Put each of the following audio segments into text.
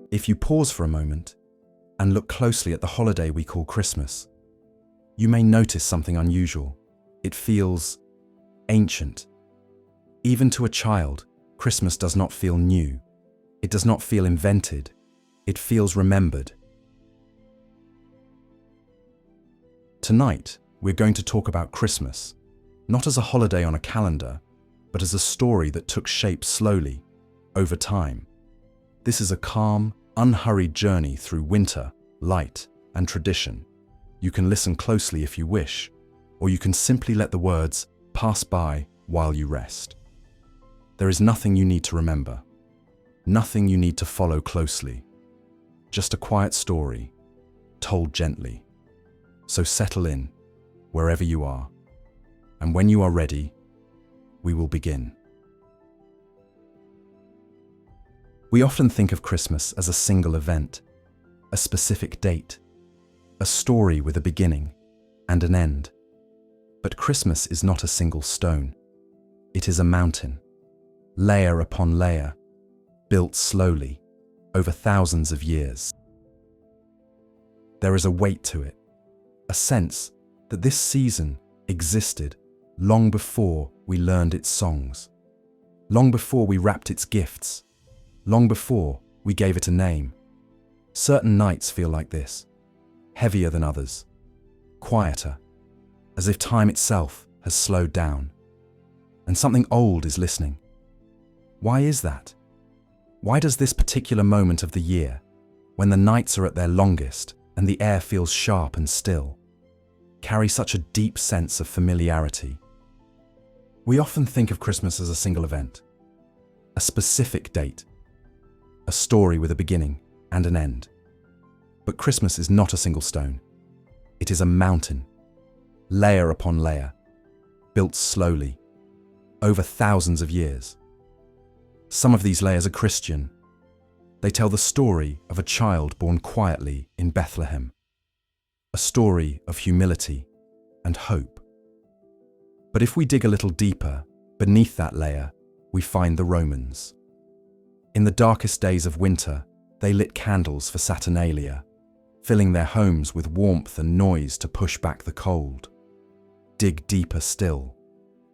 If you pause for a moment and look closely at the holiday we call Christmas, you may notice something unusual. It feels ancient. Even to a child, Christmas does not feel new. It does not feel invented. It feels remembered. Tonight, we're going to talk about Christmas, not as a holiday on a calendar, but as a story that took shape slowly, over time. This is a calm, unhurried journey through winter, light, and tradition. You can listen closely if you wish, or you can simply let the words pass by while you rest. There is nothing you need to remember, nothing you need to follow closely, just a quiet story, told gently. So settle in, wherever you are, and when you are ready, we will begin. We often think of Christmas as a single event, a specific date, a story with a beginning and an end. But Christmas is not a single stone. It is a mountain, layer upon layer, built slowly, over thousands of years. There is a weight to it, a sense that this season existed long before we learned its songs, long before we wrapped its gifts, long before we gave it a name. Certain nights feel like this, heavier than others, quieter, as if time itself has slowed down, and something old is listening. Why is that? Why does this particular moment of the year, when the nights are at their longest and the air feels sharp and still, carry such a deep sense of familiarity? We often think of Christmas as a single event, a specific date, a story with a beginning and an end. But Christmas is not a single stone. It is a mountain, layer upon layer, built slowly, over thousands of years. Some of these layers are Christian. They tell the story of a child born quietly in Bethlehem, a story of humility and hope. But if we dig a little deeper, beneath that layer, we find the Romans. In the darkest days of winter, they lit candles for Saturnalia, filling their homes with warmth and noise to push back the cold. Dig deeper still,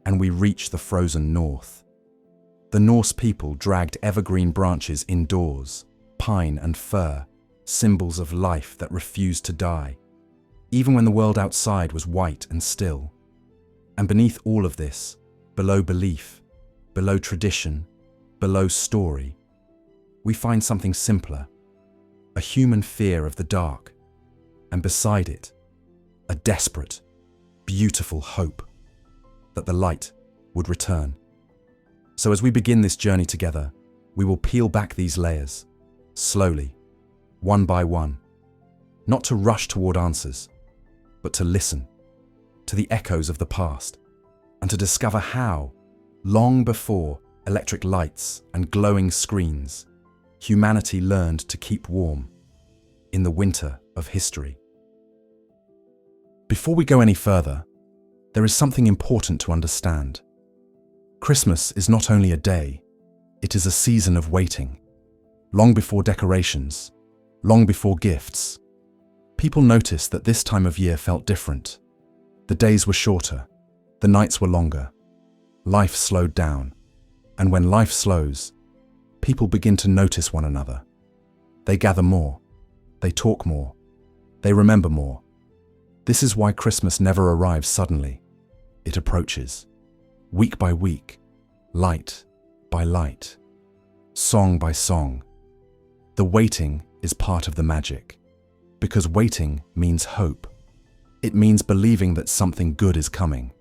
and we reach the frozen north. The Norse people dragged evergreen branches indoors, pine and fir, symbols of life that refused to die, even when the world outside was white and still. And beneath all of this, below belief, below tradition, below story, we find something simpler, a human fear of the dark, and beside it, a desperate, beautiful hope that the light would return. So as we begin this journey together, we will peel back these layers, slowly, one by one, not to rush toward answers, but to listen to the echoes of the past and to discover how, long before electric lights and glowing screens, humanity learned to keep warm in the winter of history. Before we go any further, there is something important to understand. Christmas is not only a day, it is a season of waiting. Long before decorations, long before gifts, people noticed that this time of year felt different. The days were shorter, the nights were longer, life slowed down, and when life slows, people begin to notice one another. They gather more, they talk more, they remember more. This is why Christmas never arrives suddenly. It approaches, week by week, light by light, song by song. The waiting is part of the magic, because waiting means hope. It means believing that something good is coming,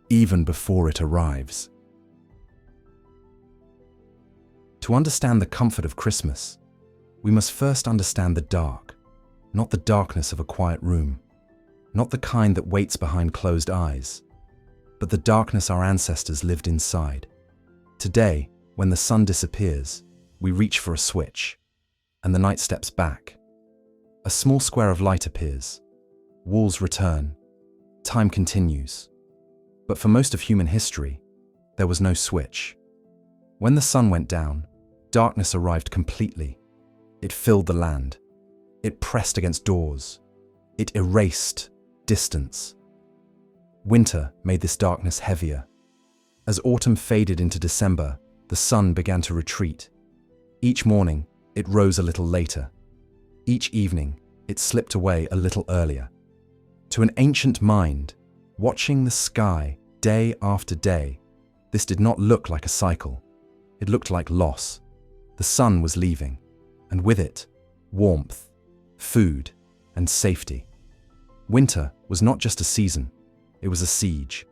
even before it arrives. To understand the comfort of Christmas, we must first understand the dark, not the darkness of a quiet room, not the kind that waits behind closed eyes, but the darkness our ancestors lived inside. Today, when the sun disappears, we reach for a switch, and the night steps back. A small square of light appears, walls return, time continues. But for most of human history, there was no switch. When the sun went down, darkness arrived completely. It filled the land. It pressed against doors. It erased distance. Winter made this darkness heavier. As autumn faded into December, the sun began to retreat. Each morning, it rose a little later. Each evening, it slipped away a little earlier. To an ancient mind, watching the sky day after day, this did not look like a cycle. It looked like loss. The sun was leaving, and with it, warmth, food, and safety. Winter was not just a season, it was a siege.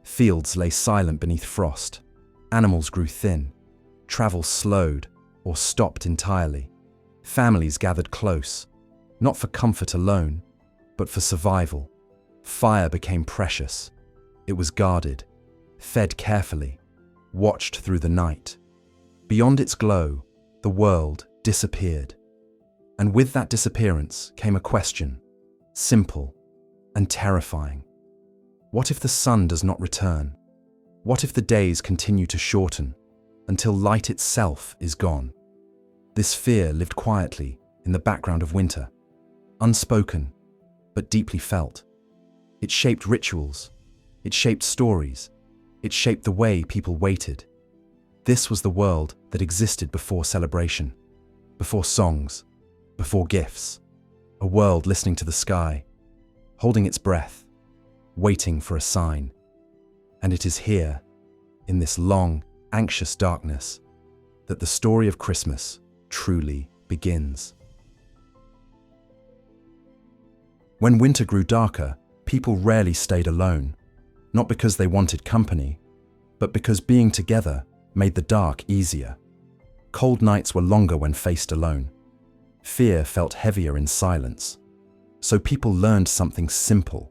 Fields lay silent beneath frost. Animals grew thin. Travel slowed or stopped entirely. Families gathered close, not for comfort alone, but for survival. Fire became precious. It was guarded, fed carefully, watched through the night. Beyond its glow, the world disappeared. And with that disappearance came a question, simple and terrifying. What if the sun does not return? What if the days continue to shorten until light itself is gone? This fear lived quietly in the background of winter, unspoken, but deeply felt. It shaped rituals, it shaped stories, it shaped the way people waited. This was the world that existed before celebration, before songs, before gifts. A world listening to the sky, holding its breath, waiting for a sign. And it is here, in this long, anxious darkness, that the story of Christmas truly begins. When winter grew darker, people rarely stayed alone, not because they wanted company, but because being together made the dark easier. Cold nights were longer when faced alone. Fear felt heavier in silence. So people learned something simple.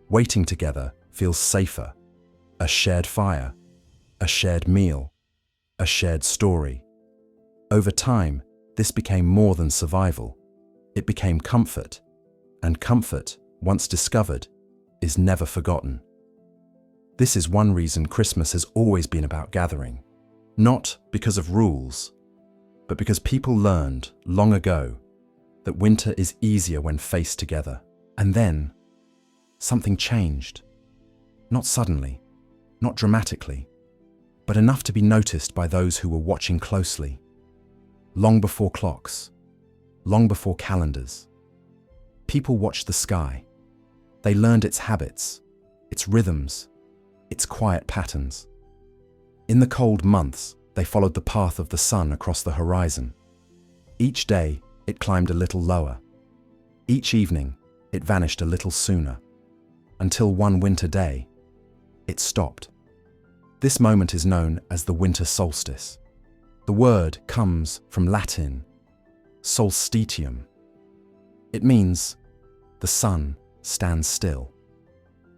Waiting together feels safer. A shared fire, a shared meal, a shared story. Over time, this became more than survival. It became comfort. And comfort, once discovered, is never forgotten. This is one reason Christmas has always been about gathering. Not because of rules, but because people learned long ago that winter is easier when faced together. And then, something changed. Not suddenly, not dramatically, but enough to be noticed by those who were watching closely. Long before clocks, long before calendars, people watched the sky. They learned its habits, its rhythms, its quiet patterns. In the cold months, they followed the path of the sun across the horizon. Each day, it climbed a little lower. Each evening, it vanished a little sooner. Until one winter day, it stopped. This moment is known as the winter solstice. The word comes from Latin, solstitium. It means the sun stands still.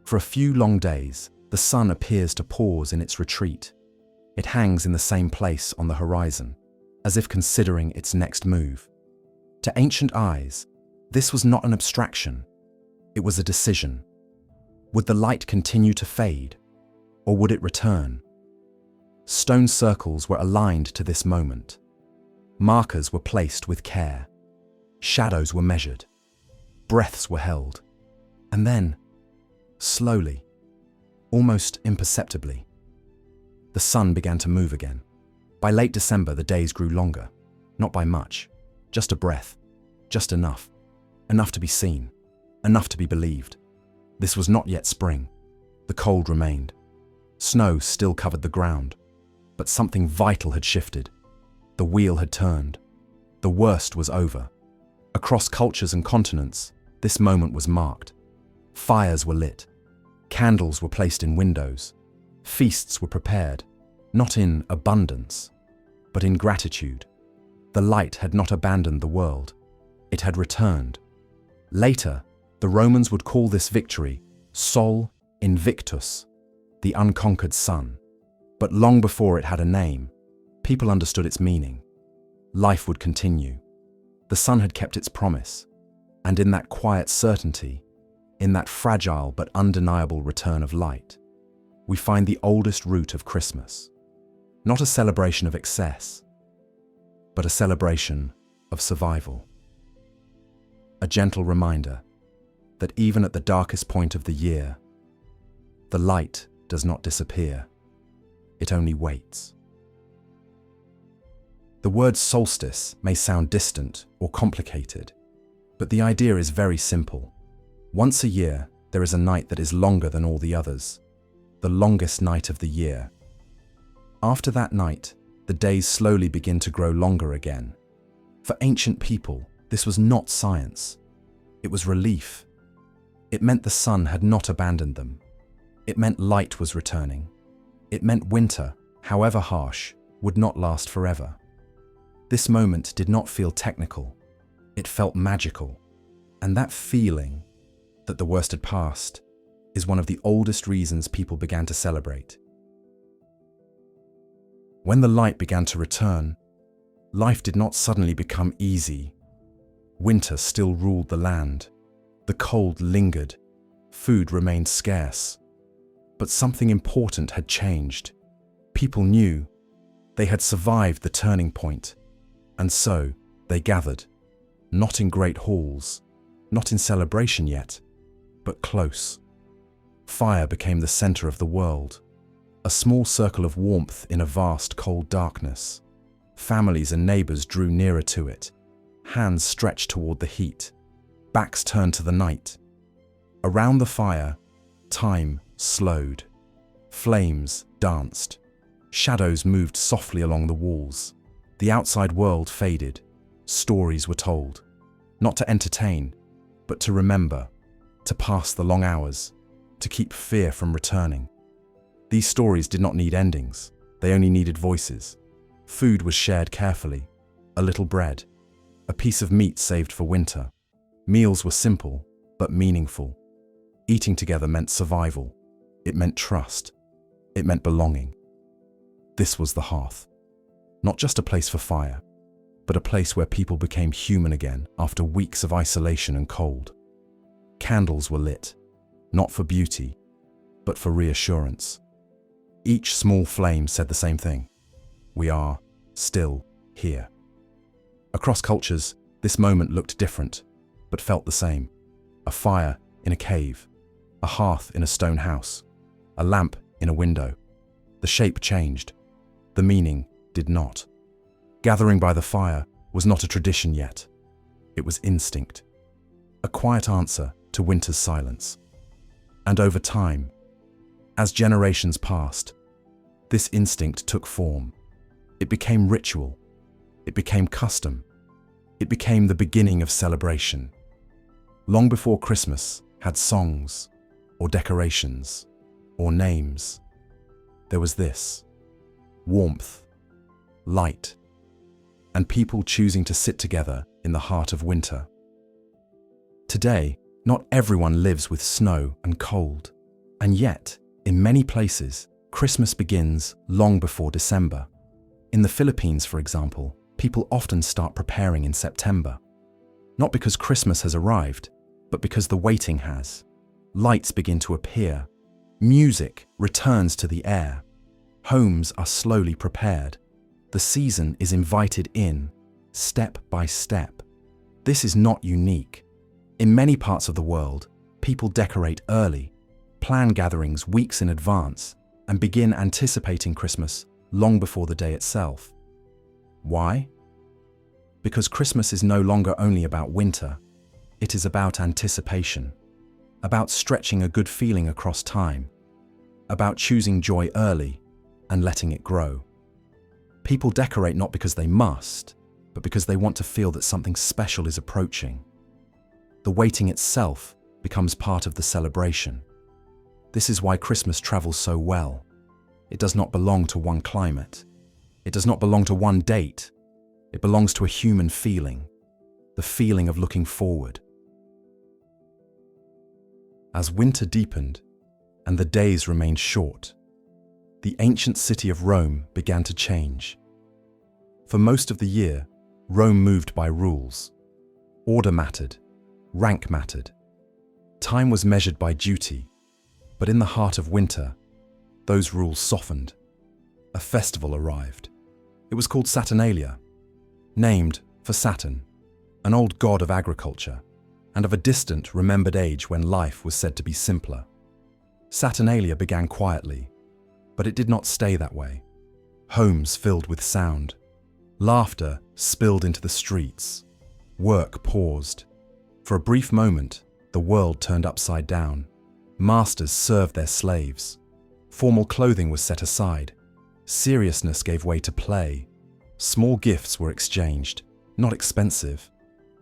For a few long days, the sun appears to pause in its retreat. It hangs in the same place on the horizon, as if considering its next move. To ancient eyes, this was not an abstraction. It was a decision. Would the light continue to fade, or would it return? Stone circles were aligned to this moment. Markers were placed with care. Shadows were measured. Breaths were held. And then, slowly, almost imperceptibly, the sun began to move again. By late December, the days grew longer. Not by much, just a breath, just enough. Enough to be seen, enough to be believed. This was not yet spring. The cold remained. Snow still covered the ground. But something vital had shifted. The wheel had turned. The worst was over. Across cultures and continents, this moment was marked. Fires were lit. Candles were placed in windows. Feasts were prepared, not in abundance, but in gratitude. The light had not abandoned the world. It had returned. Later, the Romans would call this victory Sol Invictus, the unconquered sun. But long before it had a name, people understood its meaning. Life would continue. The sun had kept its promise. And in that quiet certainty, in that fragile but undeniable return of light, we find the oldest root of Christmas. Not a celebration of excess, but a celebration of survival. A gentle reminder that even at the darkest point of the year, the light does not disappear, it only waits. The word solstice may sound distant or complicated, but the idea is very simple. Once a year, there is a night that is longer than all the others, the longest night of the year. After that night, the days slowly begin to grow longer again. For ancient people, this was not science. It was relief. It meant the sun had not abandoned them. It meant light was returning. It meant winter, however harsh, would not last forever. This moment did not feel technical. It felt magical. And that feeling, that the worst had passed, is one of the oldest reasons people began to celebrate. When the light began to return, life did not suddenly become easy. Winter still ruled the land. The cold lingered. Food remained scarce. But something important had changed. People knew they had survived the turning point. And so they gathered, not in great halls, not in celebration yet, but close. Fire became the center of the world, a small circle of warmth in a vast cold darkness. Families and neighbors drew nearer to it, hands stretched toward the heat, backs turned to the night. Around the fire, time slowed. Flames danced. Shadows moved softly along the walls. The outside world faded. Stories were told, not to entertain, but to remember, to pass the long hours, to keep fear from returning. These stories did not need endings. They only needed voices. Food was shared carefully. A little bread, a piece of meat saved for winter. Meals were simple, but meaningful. Eating together meant survival. It meant trust. It meant belonging. This was the hearth. Not just a place for fire, but a place where people became human again after weeks of isolation and cold. Candles were lit, not for beauty, but for reassurance. Each small flame said the same thing. We are still here. Across cultures, this moment looked different, but felt the same. A fire in a cave, a hearth in a stone house, a lamp in a window. The shape changed. The meaning did not. Gathering by the fire was not a tradition yet. It was instinct. A quiet answer to winter's silence. And over time, as generations passed, this instinct took form. It became ritual. It became custom. It became the beginning of celebration. Long before Christmas had songs, or decorations, or names, there was this: warmth, light, and people choosing to sit together in the heart of winter. Today, not everyone lives with snow and cold, and yet, in many places, Christmas begins long before December. In the Philippines, for example, people often start preparing in September. Not because Christmas has arrived, but because the waiting has. Lights begin to appear. Music returns to the air. Homes are slowly prepared. The season is invited in, step by step. This is not unique. In many parts of the world, people decorate early, plan gatherings weeks in advance, and begin anticipating Christmas long before the day itself. Why? Because Christmas is no longer only about winter. It is about anticipation, about stretching a good feeling across time, about choosing joy early and letting it grow. People decorate not because they must, but because they want to feel that something special is approaching. The waiting itself becomes part of the celebration. This is why Christmas travels so well. It does not belong to one climate. It does not belong to one date. It belongs to a human feeling, the feeling of looking forward. As winter deepened and the days remained short, the ancient city of Rome began to change. For most of the year, Rome moved by rules. Order mattered, rank mattered. Time was measured by duty, but in the heart of winter, those rules softened. A festival arrived. It was called Saturnalia, named For Saturn, an old god of agriculture, and of a distant, remembered age when life was said to be simpler. Saturnalia began quietly, but it did not stay that way. Homes filled with sound. Laughter spilled into the streets. Work paused. For a brief moment, the world turned upside down. Masters served their slaves. Formal clothing was set aside. Seriousness gave way to play. Small gifts were exchanged, not expensive,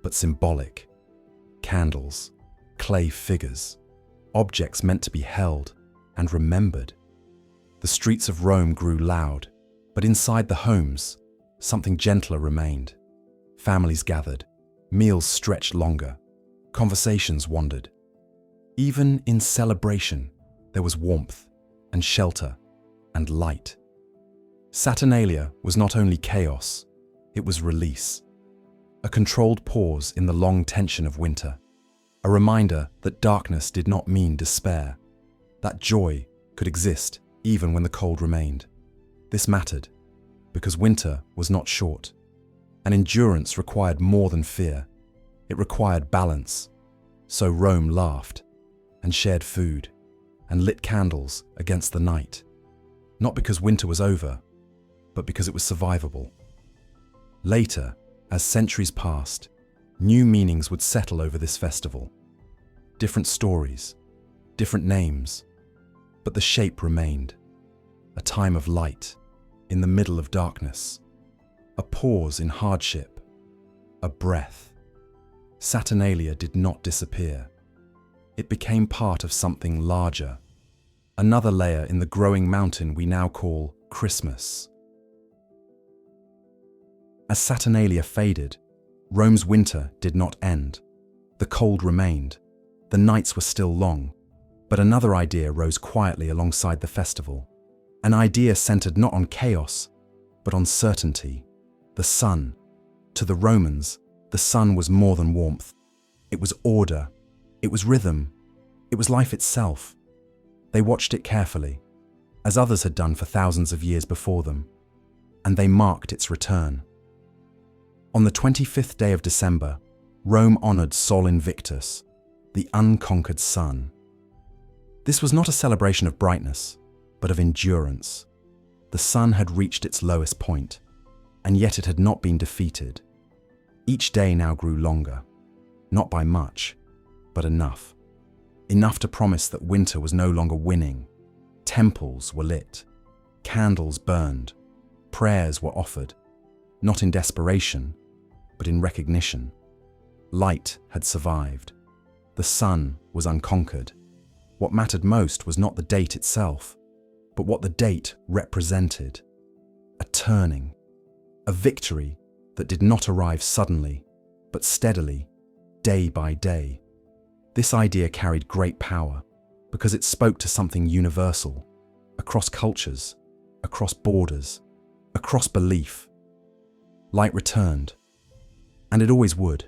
but symbolic. Candles, clay figures, objects meant to be held and remembered. The streets of Rome grew loud, but inside the homes, something gentler remained. Families gathered, meals stretched longer, conversations wandered. Even in celebration, there was warmth and shelter and light. Saturnalia was not only chaos, it was release. A controlled pause in the long tension of winter. A reminder that darkness did not mean despair, that joy could exist even when the cold remained. This mattered, because winter was not short, and endurance required more than fear. It required balance. So Rome laughed, and shared food, and lit candles against the night, not because winter was over, but because it was survivable. Later, as centuries passed, new meanings would settle over this festival. Different stories, different names, but the shape remained. A time of light in the middle of darkness, a pause in hardship, a breath. Saturnalia did not disappear. It became part of something larger, another layer in the growing mountain we now call Christmas. As Saturnalia faded, Rome's winter did not end. The cold remained. The nights were still long, but another idea rose quietly alongside the festival. An idea centered not on chaos, but on certainty. The sun. To the Romans, the sun was more than warmth. It was order. It was rhythm. It was life itself. They watched it carefully, as others had done for thousands of years before them, and they marked its return. On the 25th day of December, Rome honored Sol Invictus, the unconquered sun. This was not a celebration of brightness, but of endurance. The sun had reached its lowest point, and yet it had not been defeated. Each day now grew longer, not by much, but enough. Enough to promise that winter was no longer winning. Temples were lit, candles burned, prayers were offered, not in desperation, but in recognition. Light had survived. The sun was unconquered. What mattered most was not the date itself, but what the date represented. A turning, a victory that did not arrive suddenly, but steadily, day by day. This idea carried great power because it spoke to something universal, across cultures, across borders, across belief. Light returned, and it always would.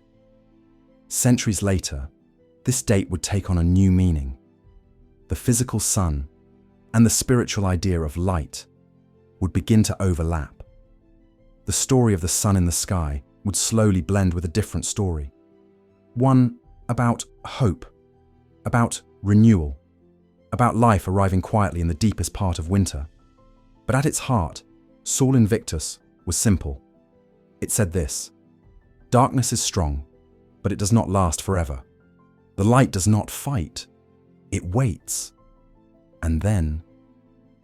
Centuries later, this date would take on a new meaning. The physical sun and the spiritual idea of light would begin to overlap. The story of the sun in the sky would slowly blend with a different story. One about hope, about renewal, about life arriving quietly in the deepest part of winter. But at its heart, Sol Invictus was simple. It said this: darkness is strong, but it does not last forever. The light does not fight, it waits, and then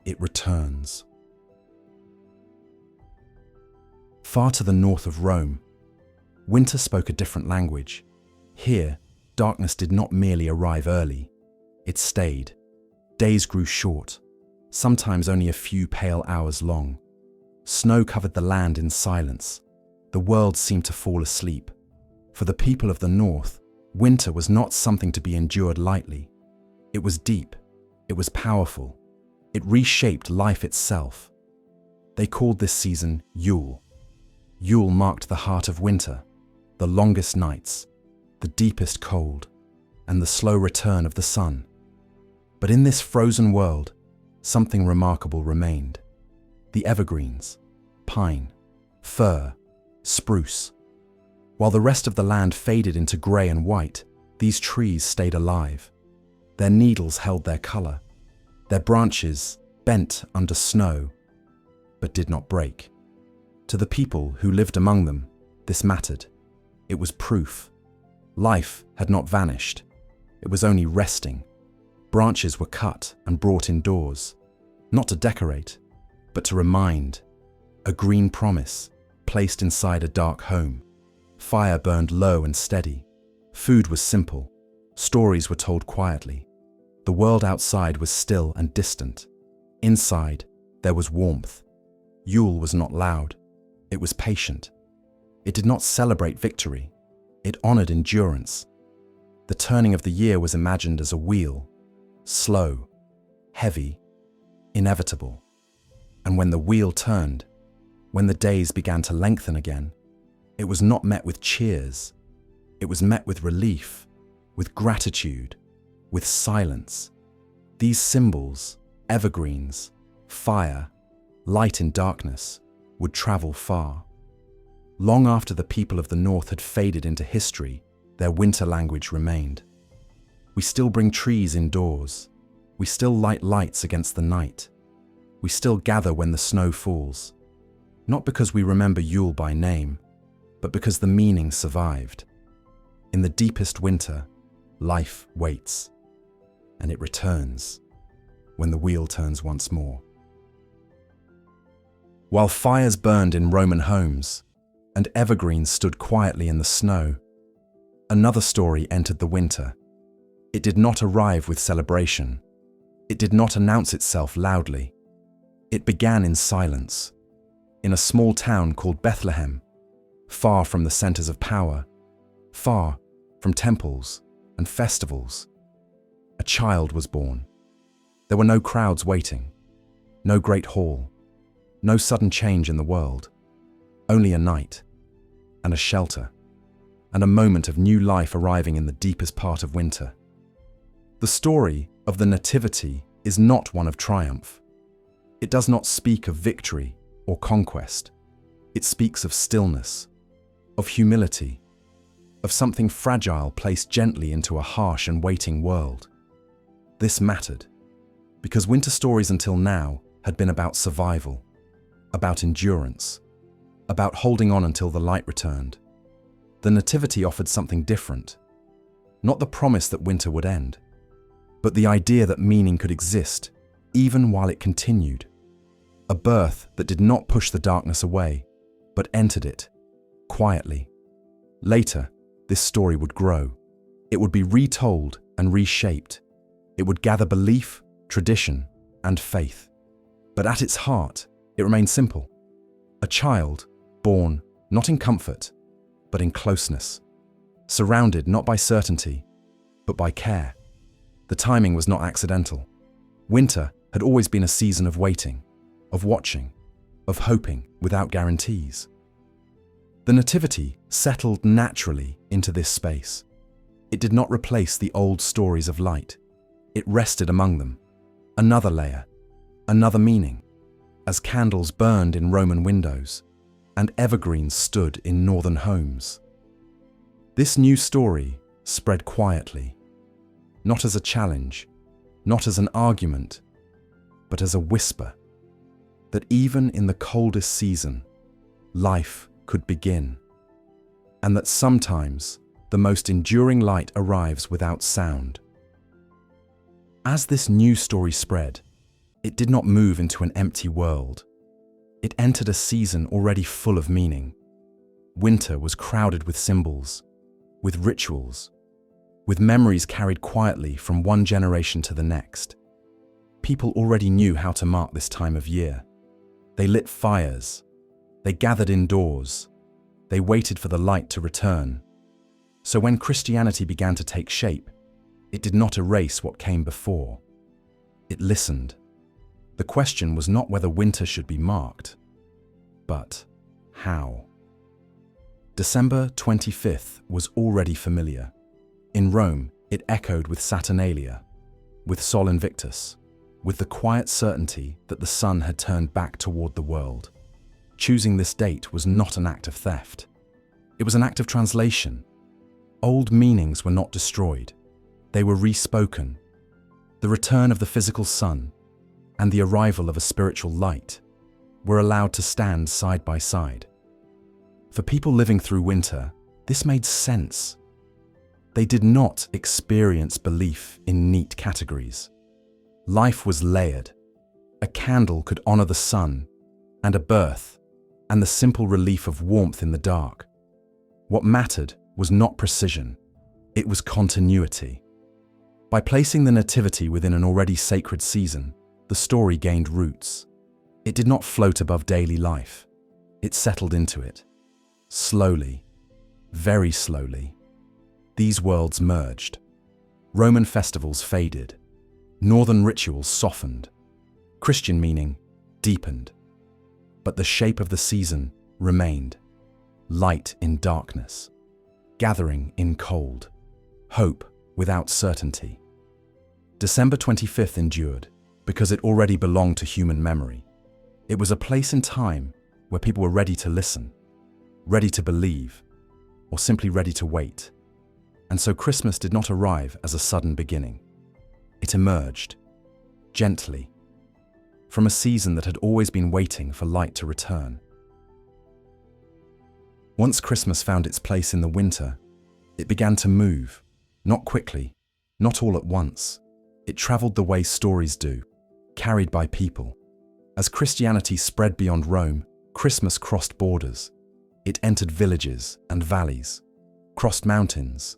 it returns. Far to the north of Rome, winter spoke a different language. Here, darkness did not merely arrive early, it stayed. Days grew short, sometimes only a few pale hours long. Snow covered the land in silence. The world seemed to fall asleep. For the people of the north, winter was not something to be endured lightly. It was deep, it was powerful, it reshaped life itself. They called this season Yule. Yule marked the heart of winter, the longest nights, the deepest cold, and the slow return of the sun. But in this frozen world, something remarkable remained. The evergreens, pine, fir, spruce, While the rest of the land faded into grey and white, these trees stayed alive. Their needles held their colour. Their branches bent under snow, but did not break. To the people who lived among them, this mattered. It was proof. Life had not vanished. It was only resting. Branches were cut and brought indoors, not to decorate, but to remind. A green promise placed inside a dark home. Fire burned low and steady. Food was simple. Stories were told quietly. The world outside was still and distant. Inside, there was warmth. Yule was not loud. It was patient. It did not celebrate victory. It honored endurance. The turning of the year was imagined as a wheel, slow, heavy, inevitable. And when the wheel turned, when the days began to lengthen again, it was not met with cheers. It was met with relief, with gratitude, with silence. These symbols, evergreens, fire, light in darkness, would travel far. Long after the people of the North had faded into history, their winter language remained. We still bring trees indoors. We still light lights against the night. We still gather when the snow falls. Not because we remember Yule by name, but because the meaning survived. In the deepest winter, life waits, and it returns when the wheel turns once more. While fires burned in Roman homes and evergreens stood quietly in the snow, another story entered the winter. It did not arrive with celebration. It did not announce itself loudly. It began in silence, in a small town called Bethlehem, far from the centers of power, far from temples and festivals. A child was born. There were no crowds waiting, no great hall, no sudden change in the world, only a night and a shelter and a moment of new life arriving in the deepest part of winter. The story of the Nativity is not one of triumph. It does not speak of victory or conquest. It speaks of stillness, of humility, of something fragile placed gently into a harsh and waiting world. This mattered, because winter stories until now had been about survival, about endurance, about holding on until the light returned. The Nativity offered something different, not the promise that winter would end, but the idea that meaning could exist even while it continued. A birth that did not push the darkness away, but entered it, quietly. Later, this story would grow. It would be retold and reshaped. It would gather belief, tradition, and faith. But at its heart, it remained simple. A child, born not in comfort, but in closeness. Surrounded not by certainty, but by care. The timing was not accidental. Winter had always been a season of waiting, of watching, of hoping without guarantees. The Nativity settled naturally into this space. It did not replace the old stories of light. It rested among them. Another layer, another meaning, as candles burned in Roman windows and evergreens stood in northern homes. This new story spread quietly, not as a challenge, not as an argument, but as a whisper, that even in the coldest season, life could begin, and that sometimes the most enduring light arrives without sound. As this new story spread, it did not move into an empty world. It entered a season already full of meaning. Winter was crowded with symbols, with rituals, with memories carried quietly from one generation to the next. People already knew how to mark this time of year. They lit fires. They gathered indoors. They waited for the light to return. So when Christianity began to take shape, it did not erase what came before. It listened. The question was not whether winter should be marked, but how. December 25th was already familiar. In Rome, it echoed with Saturnalia, with Sol Invictus, with the quiet certainty that the sun had turned back toward the world. Choosing this date was not an act of theft. It was an act of translation. Old meanings were not destroyed. They were respoken. The return of the physical sun and the arrival of a spiritual light were allowed to stand side by side. For people living through winter, this made sense. They did not experience belief in neat categories. Life was layered. A candle could honor the sun and a birth and the simple relief of warmth in the dark. What mattered was not precision, it was continuity. By placing the nativity within an already sacred season, the story gained roots. It did not float above daily life. It settled into it. Slowly, very slowly, these worlds merged. Roman festivals faded. Northern rituals softened. Christian meaning deepened. But the shape of the season remained. Light in darkness, gathering in cold, hope without certainty. December 25th endured because it already belonged to human memory. It was a place in time where people were ready to listen, ready to believe, or simply ready to wait. And so Christmas did not arrive as a sudden beginning. It emerged, gently, from a season that had always been waiting for light to return. Once Christmas found its place in the winter, it began to move, not quickly, not all at once. It traveled the way stories do, carried by people. As Christianity spread beyond Rome, Christmas crossed borders. It entered villages and valleys, crossed mountains,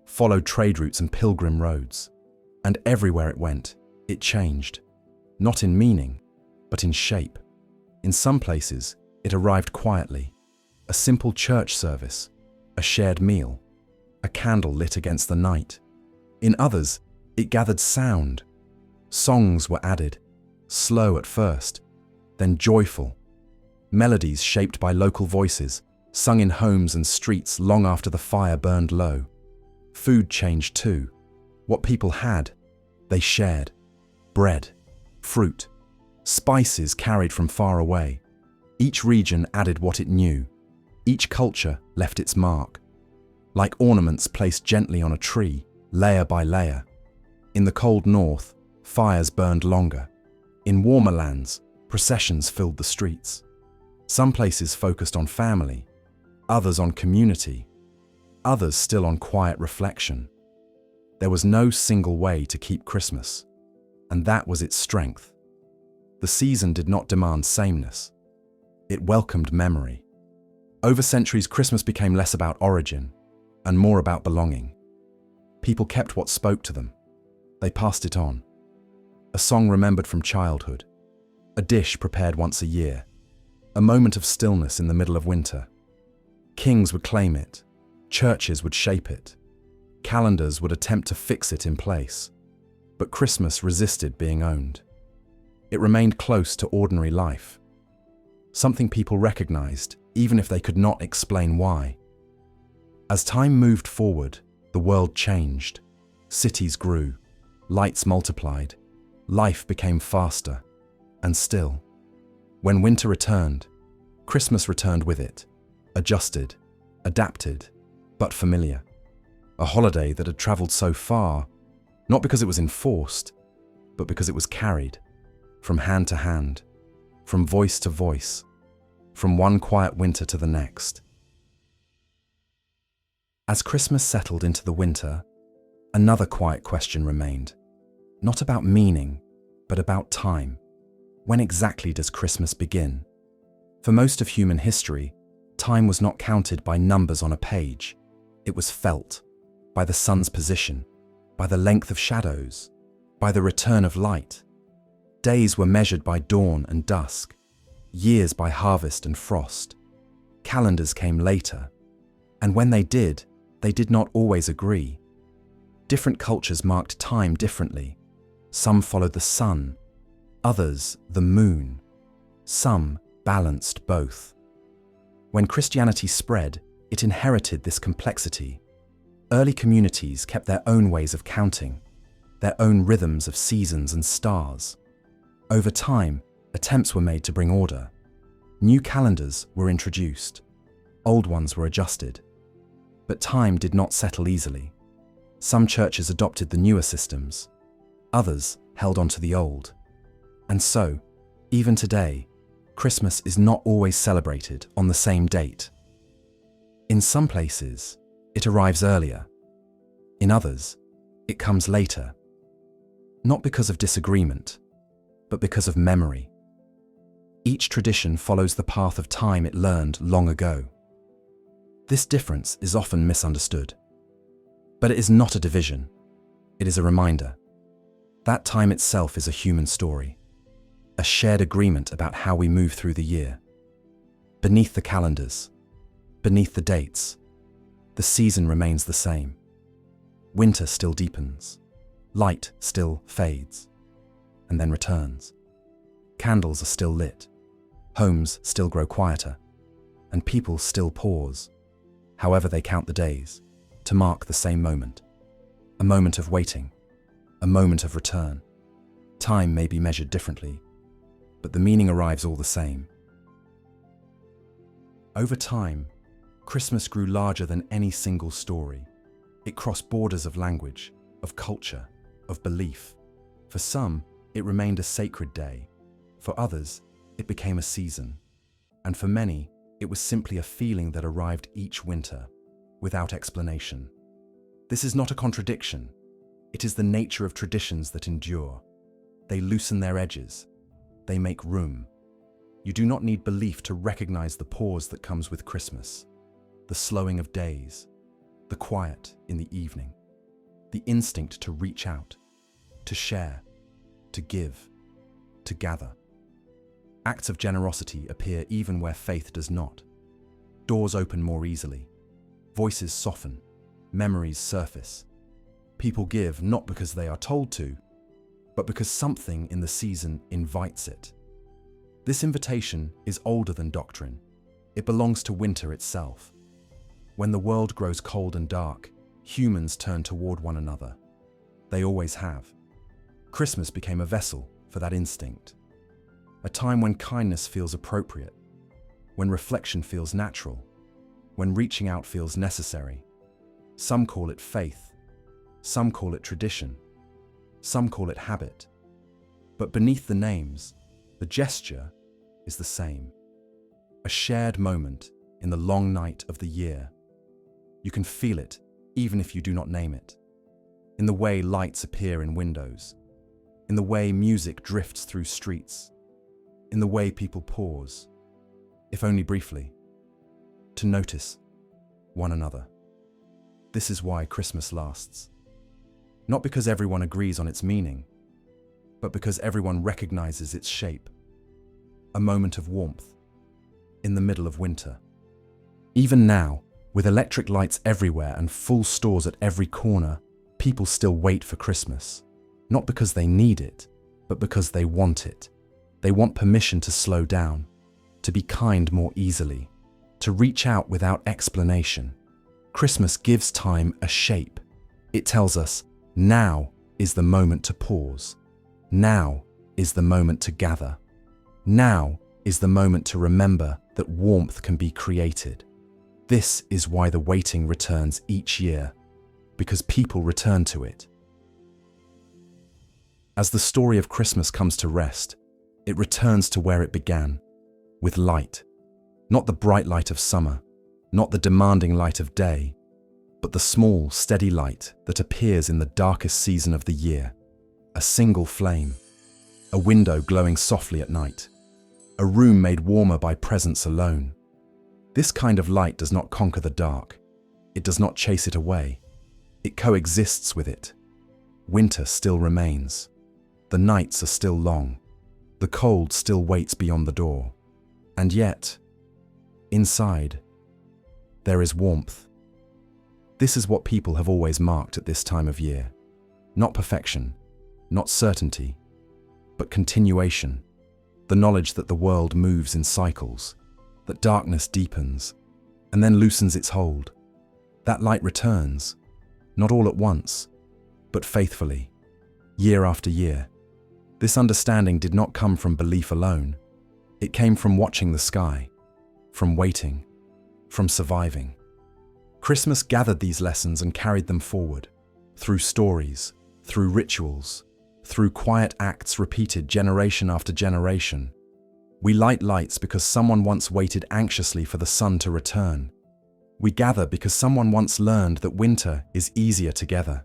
followed trade routes and pilgrim roads. And everywhere it went, it changed. Not in meaning, but in shape. In some places, it arrived quietly. A simple church service, a shared meal, a candle lit against the night. In others, it gathered sound. Songs were added, slow at first, then joyful. Melodies shaped by local voices, sung in homes and streets long after the fire burned low. Food changed too. What people had, they shared. Bread, fruit, spices carried from far away. Each region added what it knew. Each culture left its mark. Like ornaments placed gently on a tree, layer by layer. In the cold north, fires burned longer. In warmer lands, processions filled the streets. Some places focused on family, others on community, others still on quiet reflection. There was no single way to keep Christmas, and that was its strength. The season did not demand sameness. It welcomed memory. Over centuries, Christmas became less about origin and more about belonging. People kept what spoke to them. They passed it on. A song remembered from childhood, a dish prepared once a year, a moment of stillness in the middle of winter. Kings would claim it, churches would shape it, calendars would attempt to fix it in place. But Christmas resisted being owned. It remained close to ordinary life, something people recognized even if they could not explain why. As time moved forward, the world changed. Cities grew, lights multiplied, life became faster. And still, when winter returned, Christmas returned with it, adjusted, adapted, but familiar. A holiday that had traveled so far, not because it was enforced, but because it was carried, from hand to hand, from voice to voice, from one quiet winter to the next. As Christmas settled into the winter, another quiet question remained, not about meaning, but about time. When exactly does Christmas begin? For most of human history, time was not counted by numbers on a page. It was felt, by the sun's position, by the length of shadows, by the return of light. Days were measured by dawn and dusk, years by harvest and frost. Calendars came later, and when they did not always agree. Different cultures marked time differently. Some followed the sun, others the moon. Some balanced both. When Christianity spread, it inherited this complexity. Early communities kept their own ways of counting, their own rhythms of seasons and stars. Over time, attempts were made to bring order. New calendars were introduced. Old ones were adjusted. But time did not settle easily. Some churches adopted the newer systems. Others held on to the old. And so, even today, Christmas is not always celebrated on the same date. In some places, it arrives earlier. In others, it comes later. Not because of disagreement, but because of memory. Each tradition follows the path of time it learned long ago. This difference is often misunderstood. But it is not a division. It is a reminder. That time itself is a human story, a shared agreement about how we move through the year. Beneath the calendars, beneath the dates, the season remains the same. Winter still deepens, light still fades, and then returns. Candles are still lit, homes still grow quieter, and people still pause, however they count the days, to mark the same moment. A moment of waiting, a moment of return. Time may be measured differently, but the meaning arrives all the same. Over time, Christmas grew larger than any single story. It crossed borders of language, of culture, of belief. For some, it remained a sacred day. For others, it became a season. And for many, it was simply a feeling that arrived each winter, without explanation. This is not a contradiction. It is the nature of traditions that endure. They loosen their edges. They make room. You do not need belief to recognize the pause that comes with Christmas, the slowing of days, the quiet in the evening, the instinct to reach out, to share, to give, to gather. Acts of generosity appear even where faith does not. Doors open more easily. Voices soften. Memories surface. People give not because they are told to, but because something in the season invites it. This invitation is older than doctrine. It belongs to winter itself. When the world grows cold and dark, humans turn toward one another. They always have. Christmas became a vessel for that instinct. A time when kindness feels appropriate, when reflection feels natural, when reaching out feels necessary. Some call it faith, some call it tradition, some call it habit. But beneath the names, the gesture is the same. A shared moment in the long night of the year. You can feel it even if you do not name it. In the way lights appear in windows, in the way music drifts through streets, in the way people pause, if only briefly, to notice one another. This is why Christmas lasts. Not because everyone agrees on its meaning, but because everyone recognizes its shape. A moment of warmth in the middle of winter. Even now, with electric lights everywhere and full stores at every corner, people still wait for Christmas. Not because they need it, but because they want it. They want permission to slow down, to be kind more easily, to reach out without explanation. Christmas gives time a shape. It tells us, now is the moment to pause. Now is the moment to gather. Now is the moment to remember that warmth can be created. This is why the waiting returns each year, because people return to it. As the story of Christmas comes to rest, it returns to where it began, with light. Not the bright light of summer, not the demanding light of day, but the small, steady light that appears in the darkest season of the year. A single flame, a window glowing softly at night, a room made warmer by presence alone. This kind of light does not conquer the dark. It does not chase it away. It coexists with it. Winter still remains. The nights are still long. The cold still waits beyond the door. And yet, inside, there is warmth. This is what people have always marked at this time of year. Not perfection, not certainty, but continuation. The knowledge that the world moves in cycles, that darkness deepens, and then loosens its hold. That light returns, not all at once, but faithfully, year after year. This understanding did not come from belief alone. It came from watching the sky, from waiting, from surviving. Christmas gathered these lessons and carried them forward, through stories, through rituals, through quiet acts repeated generation after generation. We light lights because someone once waited anxiously for the sun to return. We gather because someone once learned that winter is easier together.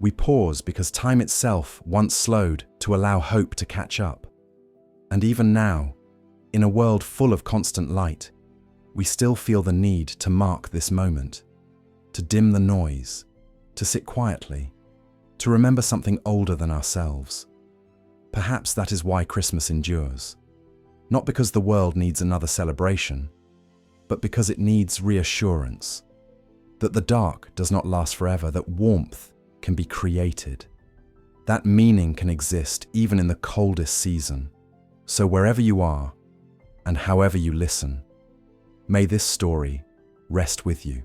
We pause because time itself once slowed to allow hope to catch up. And even now, in a world full of constant light, we still feel the need to mark this moment, to dim the noise, to sit quietly, to remember something older than ourselves. Perhaps that is why Christmas endures. Not because the world needs another celebration, but because it needs reassurance. That the dark does not last forever, that warmth can be created. That meaning can exist even in the coldest season. So wherever you are, and however you listen, may this story rest with you,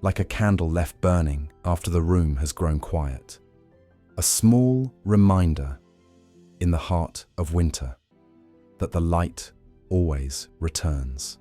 like a candle left burning after the room has grown quiet. A small reminder in the heart of winter that the light always returns.